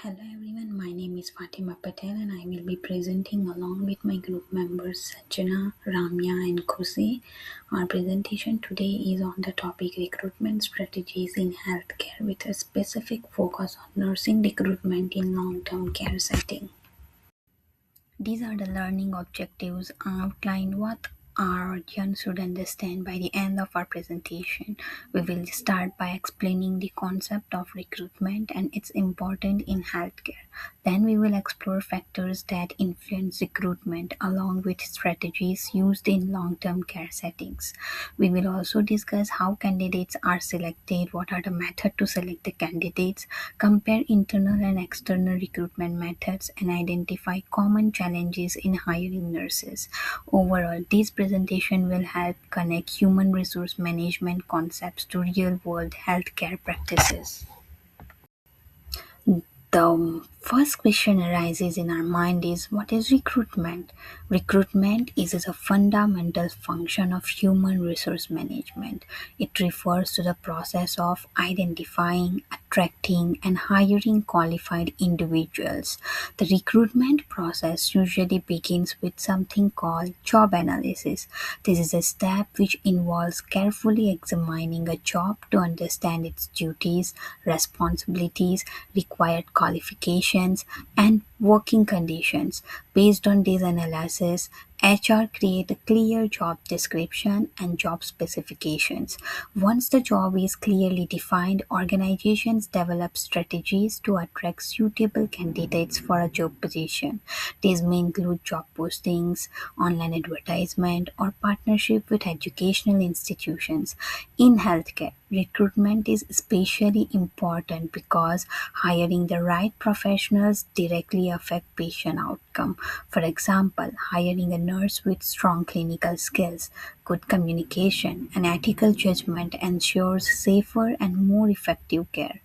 Hello everyone, my name is Fatima Patel and I will be presenting along with my group members Sanjana, Ramya and Khushi. Our presentation today is on the topic recruitment strategies in healthcare with a specific focus on nursing recruitment in long-term care setting. These are the learning objectives outlined what our audience should understand by the end of our presentation. We will start by explaining the concept of recruitment and its importance in healthcare. Then we will explore factors that influence recruitment along with strategies used in long-term care settings. We will also discuss how candidates are selected, what are the methods to select the candidates, compare internal and external recruitment methods, and identify common challenges in hiring nurses. Overall, this presentation will help connect human resource management concepts to real-world healthcare practices. The first question arises in our mind is what is recruitment? Recruitment is a fundamental function of human resource management. It refers to the process of identifying, attracting, and hiring qualified individuals. The recruitment process usually begins with something called job analysis. This is a step which involves carefully examining a job to understand its duties, responsibilities, required qualifications, and working conditions. Based on this analysis, HR create a clear job description and job specifications. Once the job is clearly defined, organizations develop strategies to attract suitable candidates for a job position. These may include job postings, online advertisement, or partnership with educational institutions. In healthcare, recruitment is especially important because hiring the right professionals directly affect patient outcome. For example, hiring a nurse with strong clinical skills, good communication, and ethical judgment ensures safer and more effective care.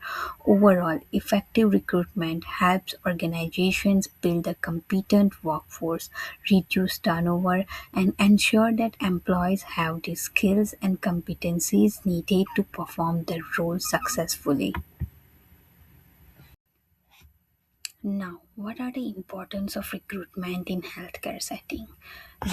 Overall, effective recruitment helps organizations build a competent workforce, reduce turnover, and ensure that employees have the skills and competencies needed to perform their roles successfully. Now, what are the importance of recruitment in healthcare setting?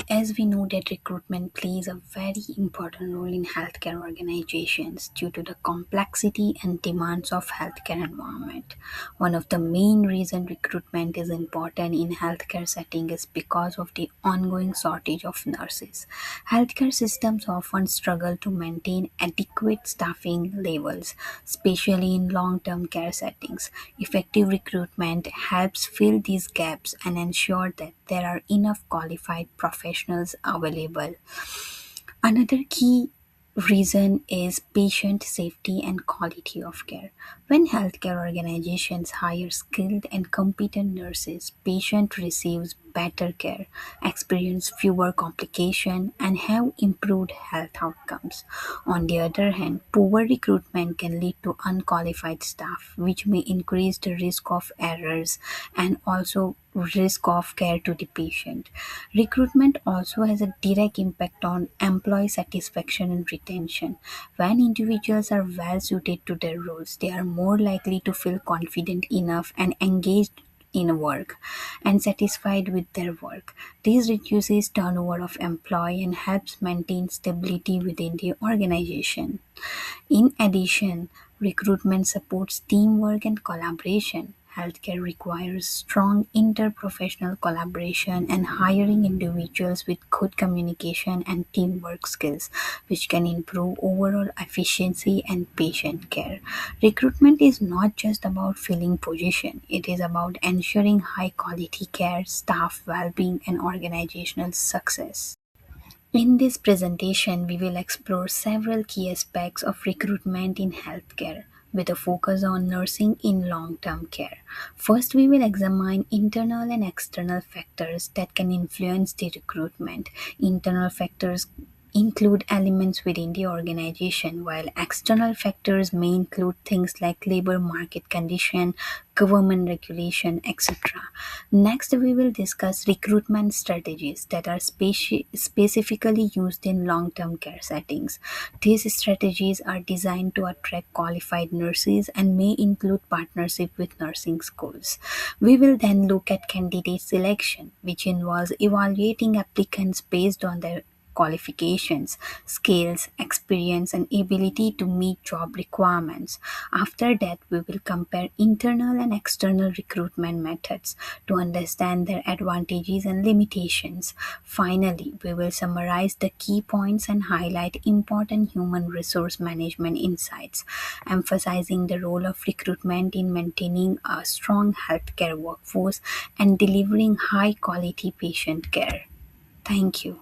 As we know that recruitment plays a very important role in healthcare organizations due to the complexity and demands of healthcare environment. One of the main reason recruitment is important in healthcare setting is because of the ongoing shortage of nurses. Healthcare systems often struggle to maintain adequate staffing levels, especially in long-term care settings. Effective recruitment helps fill these gaps and ensure that there are enough qualified professionals available. Another key reason is patient safety and quality of care. When healthcare organizations hire skilled and competent nurses, patient receives better care, experience fewer complications, and have improved health outcomes. On the other hand, poor recruitment can lead to unqualified staff, which may increase the risk of errors and also risk of care to the patient. Recruitment also has a direct impact on employee satisfaction and retention. When individuals are well suited to their roles, they are more likely to feel confident enough and engaged in work and satisfied with their work. This reduces turnover of employee and helps maintain stability within the organization. In addition, recruitment supports teamwork and collaboration. Healthcare requires strong interprofessional collaboration and hiring individuals with good communication and teamwork skills, which can improve overall efficiency and patient care. Recruitment is not just about filling position, it is about ensuring high quality care, staff well-being and organizational success. In this presentation, we will explore several key aspects of recruitment in healthcare with a focus on nursing in long term care. First, we will examine internal and external factors that can influence the recruitment. Internal factors include elements within the organization, while external factors may include things like labor market condition, government regulation, etc. Next, we will discuss recruitment strategies that are specifically used in long term care settings. These strategies are designed to attract qualified nurses and may include partnership with nursing schools. We will then look at candidate selection, which involves evaluating applicants based on their qualifications, skills, experience, and ability to meet job requirements. After that, we will compare internal and external recruitment methods to understand their advantages and limitations. Finally, we will summarize the key points and highlight important human resource management insights, emphasizing the role of recruitment in maintaining a strong healthcare workforce and delivering high quality patient care. Thank you.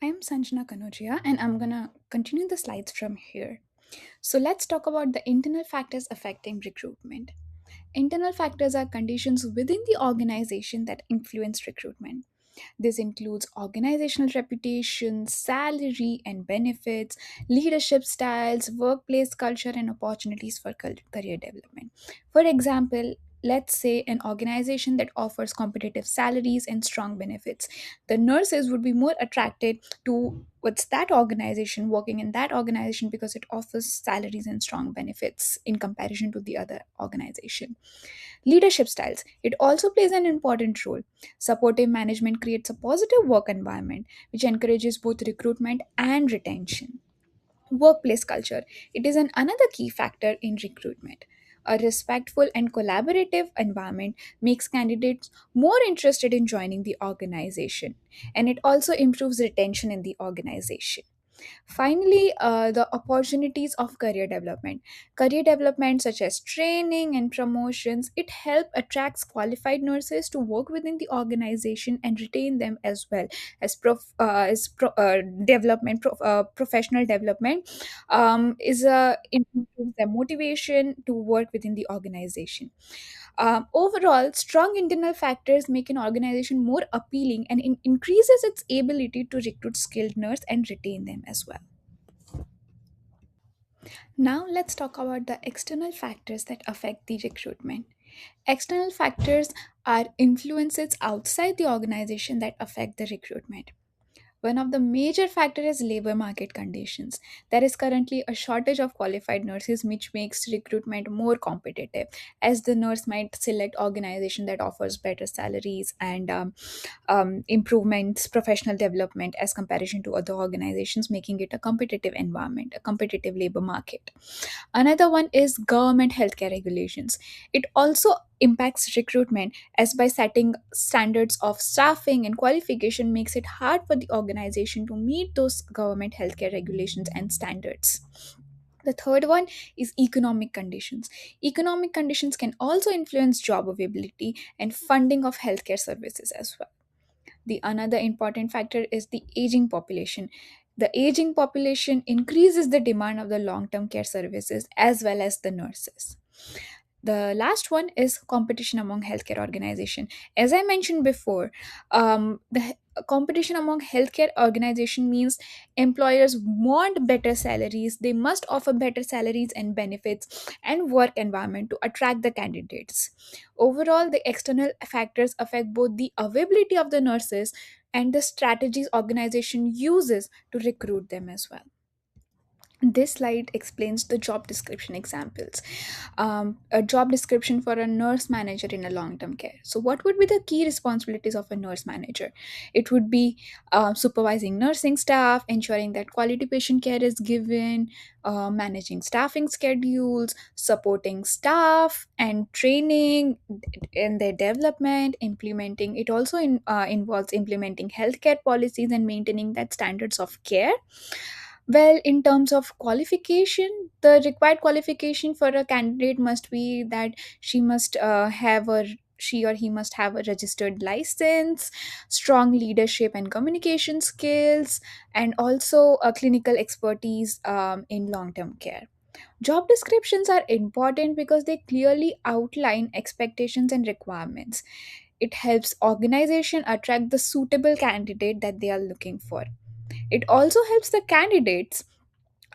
I am Sanjana Kanodia and I'm gonna continue the slides from here. So let's talk about the internal factors affecting recruitment. Internal factors are conditions within the organization that influence recruitment. This includes organizational reputation, salary and benefits, leadership styles, workplace culture, and opportunities for career development. For example, let's say an organization that offers competitive salaries and strong benefits. The nurses would be more attracted to what's that organization, working in that organization, because it offers salaries and strong benefits in comparison to the other organization. Leadership styles. It also plays an important role. Supportive management creates a positive work environment which encourages both recruitment and retention. Workplace culture. It is another key factor in recruitment. A respectful and collaborative environment makes candidates more interested in joining the organization, and it also improves retention in the organization. Finally, the opportunities of career development. Career development, such as training and promotions, it help attracts qualified nurses to work within the organization and retain them as well development, professional development is improves their motivation to work within the organization. Overall, strong internal factors make an organization more appealing and increases its ability to recruit skilled nurse and retain them as well. Now, let's talk about the external factors that affect the recruitment. External factors are influences outside the organization that affect the recruitment. One of the major factors is labor market conditions. There is currently a shortage of qualified nurses, which makes recruitment more competitive, as the nurse might select organization that offers better salaries and improvements, professional development as comparison to other organizations, making it a competitive environment, a competitive labor market. Another one is government healthcare regulations. It also impacts recruitment, as by setting standards of staffing and qualification makes it hard for the organization to meet those government healthcare regulations and standards. The third one is economic conditions. Economic conditions can also influence job availability and funding of healthcare services as well. The another important factor is the aging population. The aging population increases the demand of the long term care services as well as the nurses. The last one is competition among healthcare organization. As I mentioned before, competition among healthcare organization means employers want better salaries. They must offer better salaries and benefits and work environment to attract the candidates. Overall, the external factors affect both the availability of the nurses and the strategies organization uses to recruit them as well. This slide explains the job description examples. A job description for a nurse manager in a long term care. So, what would be the key responsibilities of a nurse manager? It would be supervising nursing staff, ensuring that quality patient care is given, managing staffing schedules, supporting staff and training in their development, implementing. It also involves implementing healthcare policies and maintaining that standards of care. Well, in terms of qualification, the required qualification for a candidate must be that she or he must have a registered license, strong leadership and communication skills, and also a clinical expertise in long-term care. Job descriptions are important because they clearly outline expectations and requirements. It helps organization attract the suitable candidate that they are looking for. It also helps the candidates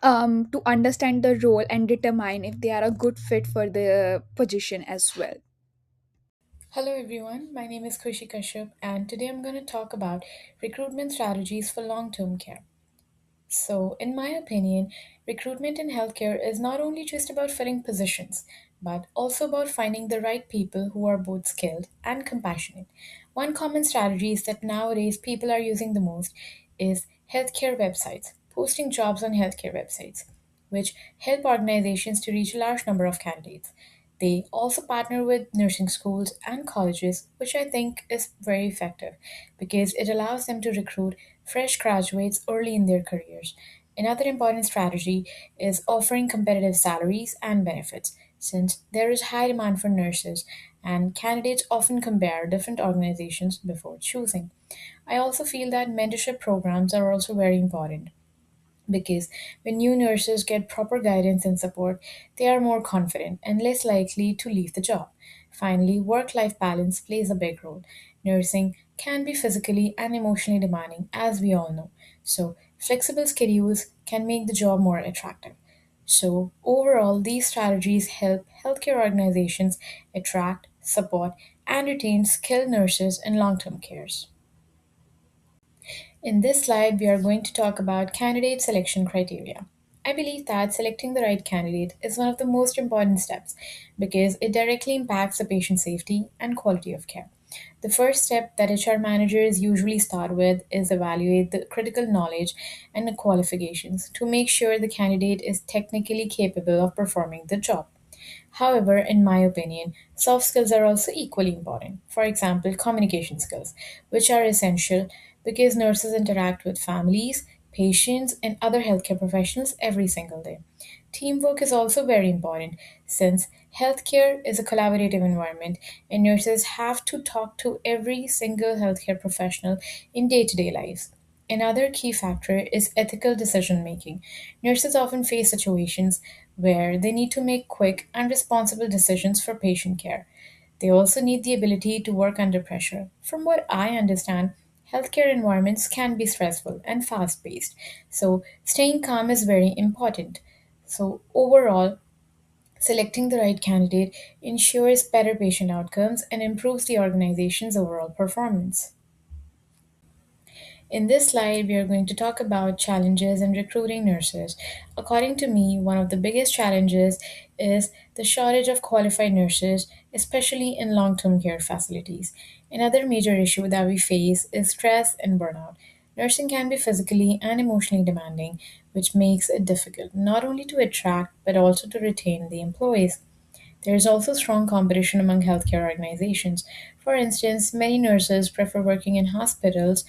to understand the role and determine if they are a good fit for the position as well. Hello everyone, my name is Khushi Kashyap and today I'm going to talk about recruitment strategies for long-term care. So, in my opinion, recruitment in healthcare is not only just about filling positions, but also about finding the right people who are both skilled and compassionate. One common strategy is that nowadays people are using the most is healthcare websites, posting jobs on healthcare websites, which help organizations to reach a large number of candidates. They also partner with nursing schools and colleges, which I think is very effective because it allows them to recruit fresh graduates early in their careers. Another important strategy is offering competitive salaries and benefits, since there is high demand for nurses and candidates often compare different organizations before choosing. I also feel that mentorship programs are also very important because when new nurses get proper guidance and support, they are more confident and less likely to leave the job. Finally, work life balance plays a big role. Nursing can be physically and emotionally demanding, as we all know. So, flexible schedules can make the job more attractive. So, overall, these strategies help healthcare organizations attract, support, and retain skilled nurses in long term cares. In this slide, we are going to talk about candidate selection criteria. I believe that selecting the right candidate is one of the most important steps because it directly impacts the patient safety and quality of care. The first step that HR managers usually start with is evaluate the critical knowledge and the qualifications to make sure the candidate is technically capable of performing the job. However, in my opinion, soft skills are also equally important. For example, communication skills, which are essential because nurses interact with families, patients, and other healthcare professionals every single day. Teamwork is also very important since healthcare is a collaborative environment and nurses have to talk to every single healthcare professional in day to day lives. Another key factor is ethical decision making. Nurses often face situations where they need to make quick and responsible decisions for patient care. They also need the ability to work under pressure. From what I understand, healthcare environments can be stressful and fast paced, so staying calm is very important. So, overall, selecting the right candidate ensures better patient outcomes and improves the organization's overall performance. In this slide, we are going to talk about challenges in recruiting nurses. According to me, one of the biggest challenges is the shortage of qualified nurses, especially in long term care facilities. Another major issue that we face is stress and burnout. Nursing can be physically and emotionally demanding, which makes it difficult not only to attract but also to retain the employees. There is also strong competition among healthcare organizations. For instance, many nurses prefer working in hospitals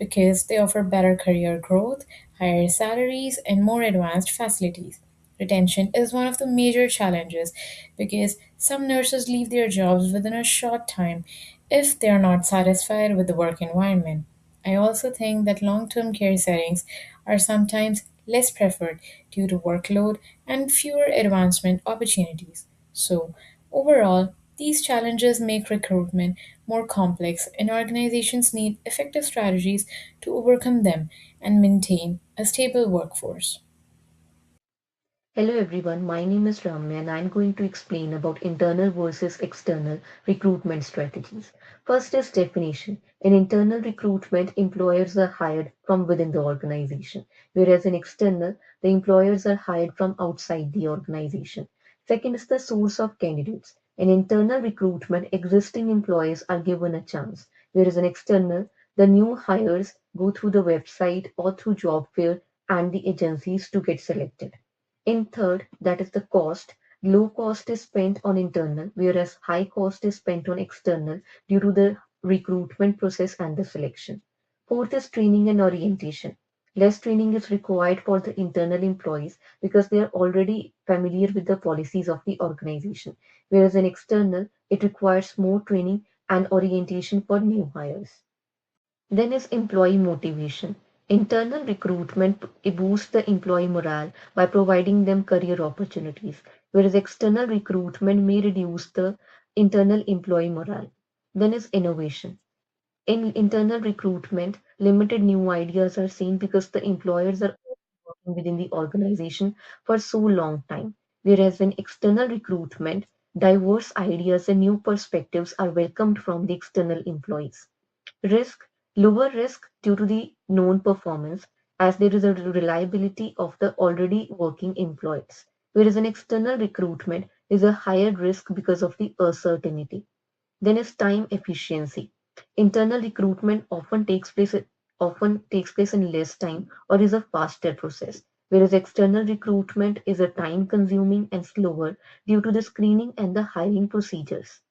because they offer better career growth, higher salaries, and more advanced facilities. Retention is one of the major challenges because some nurses leave their jobs within a short time if they are not satisfied with the work environment. I also think that long term care settings are sometimes less preferred due to workload and fewer advancement opportunities. So, overall, these challenges make recruitment more complex, and organizations need effective strategies to overcome them and maintain a stable workforce. Hello everyone, my name is Ramya and I'm going to explain about internal versus external recruitment strategies. First is definition. In internal recruitment, employers are hired from within the organization, whereas in external, the employers are hired from outside the organization. Second is the source of candidates. In internal recruitment, existing employees are given a chance, whereas in external, the new hires go through the website or through job fair and the agencies to get selected. In third, that is the cost. Low cost is spent on internal, whereas high cost is spent on external due to the recruitment process and the selection. Fourth is training and orientation. Less training is required for the internal employees because they are already familiar with the policies of the organization, whereas in external, it requires more training and orientation for new hires. Then is employee motivation. Internal recruitment boosts the employee morale by providing them career opportunities, whereas external recruitment may reduce the internal employee morale. Then is innovation. In internal recruitment, limited new ideas are seen because the employers are working within the organization for so long time. Whereas in external recruitment, diverse ideas and new perspectives are welcomed from the external employees. Risk, lower risk due to the known performance, as there is a reliability of the already working employees. Whereas in external recruitment is a higher risk because of the uncertainty. Then is time efficiency. Internal recruitment often takes place in less time or is a faster process, whereas external recruitment is a time consuming and slower due to the screening and the hiring procedures.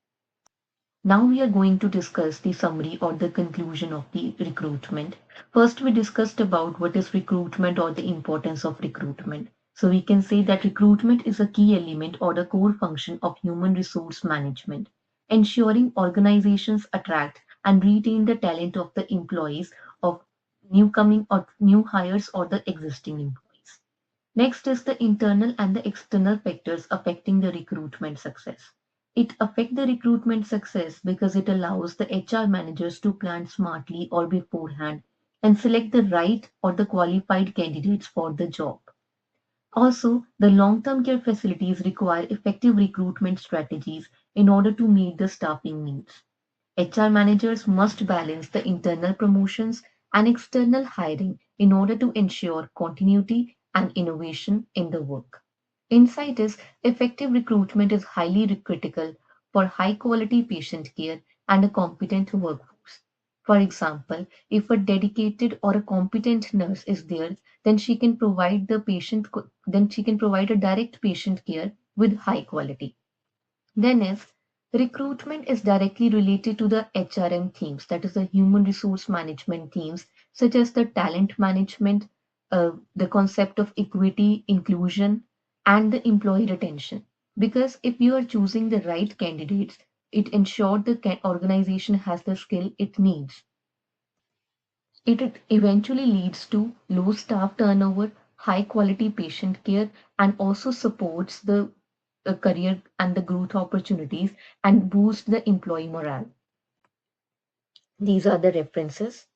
Now we are going to discuss the summary or the conclusion of the recruitment. First, we discussed about what is recruitment or the importance of recruitment. So we can say that recruitment is a key element or the core function of human resource management, ensuring organizations attract and retain the talent of the employees of new coming or new hires or the existing employees. Next is the internal and the external factors affecting the recruitment success. It affects the recruitment success because it allows the HR managers to plan smartly or beforehand and select the right or the qualified candidates for the job. Also, the long-term care facilities require effective recruitment strategies in order to meet the staffing needs. HR managers must balance the internal promotions and external hiring in order to ensure continuity and innovation in the work. Insight is effective recruitment is highly critical for high quality patient care and a competent workforce. For example, if a dedicated or a competent nurse is there, then she can provide a direct patient care with high quality. Then is recruitment is directly related to the HRM themes, that is the human resource management themes, such as the talent management, the concept of equity, inclusion, and the employee retention. Because if you are choosing the right candidates, it ensures the organization has the skill it needs. It eventually leads to low staff turnover, high quality patient care, and also supports the career and the growth opportunities and boost the employee morale. These are the references.